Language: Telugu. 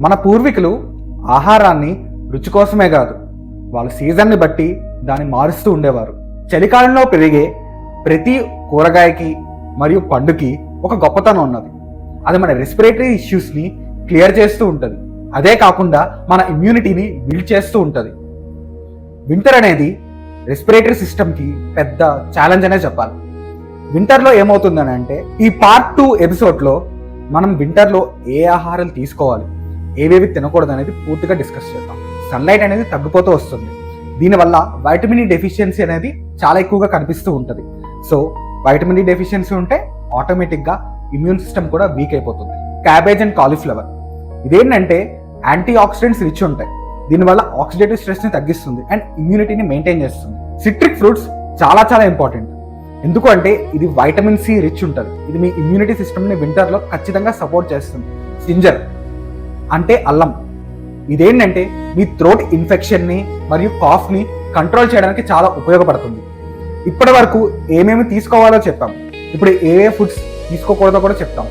మన పూర్వీకులు ఆహారాన్ని రుచి కోసమే కాదు, వాళ్ళ సీజన్ని బట్టి దాన్ని మారుస్తూ ఉండేవారు. చలికాలంలో పెరిగే ప్రతి కూరగాయకి మరియు పండుకి ఒక గొప్పతనం ఉన్నది. అది మన రెస్పిరేటరీ ఇష్యూస్ని క్లియర్ చేస్తూ ఉంటుంది. అదే కాకుండా మన ఇమ్యూనిటీని బిల్డ్ చేస్తూ ఉంటుంది. వింటర్ అనేది రెస్పిరేటరీ సిస్టమ్కి పెద్ద ఛాలెంజ్ అనే చెప్పాలి. వింటర్లో ఏమవుతుందని అంటే, ఈ పార్ట్ 2 ఎపిసోడ్లో మనం వింటర్లో ఏ ఆహారాలు తీసుకోవాలి, ఏవేవి తినకూడదు అనేది పూర్తిగా డిస్కస్ చేద్దాం. సన్లైట్ అనేది తగ్గిపోతూ వస్తుంది. దీనివల్ల వైటమిన్ ఈ డెఫిషియన్సీ అనేది చాలా ఎక్కువగా కనిపిస్తూ ఉంటుంది. సో వైటమిన్ ఈ డెఫిషియన్సీ ఉంటే ఆటోమేటిక్గా ఇమ్యూన్ సిస్టమ్ కూడా వీక్ అయిపోతుంది. క్యాబేజ్ అండ్ కాలీఫ్లవర్ ఇదేంటంటే యాంటీ ఆక్సిడెంట్స్ రిచ్ ఉంటాయి. దీనివల్ల ఆక్సిడేటివ్ స్ట్రెస్ని తగ్గిస్తుంది అండ్ ఇమ్యూనిటీని మెయింటైన్ చేస్తుంది. సిట్రిక్ ఫ్రూట్స్ చాలా చాలా ఇంపార్టెంట్. ఎందుకు అంటే ఇది వైటమిన్ సి రిచ్ ఉంటుంది. ఇది మీ ఇమ్యూనిటీ సిస్టమ్ని వింటర్లో ఖచ్చితంగా సపోర్ట్ చేస్తుంది. జింజర్ అంటే అల్లం, ఇదేంటంటే మీ థ్రోట్ ఇన్ఫెక్షన్ని మరియు కాఫ్ని కంట్రోల్ చేయడానికి చాలా ఉపయోగపడుతుంది. ఇప్పటి వరకు ఏమేమి తీసుకోవాలో చెప్పాం, ఇప్పుడు ఏ ఫుడ్స్ తీసుకోకూడదో కూడా చెప్తాం.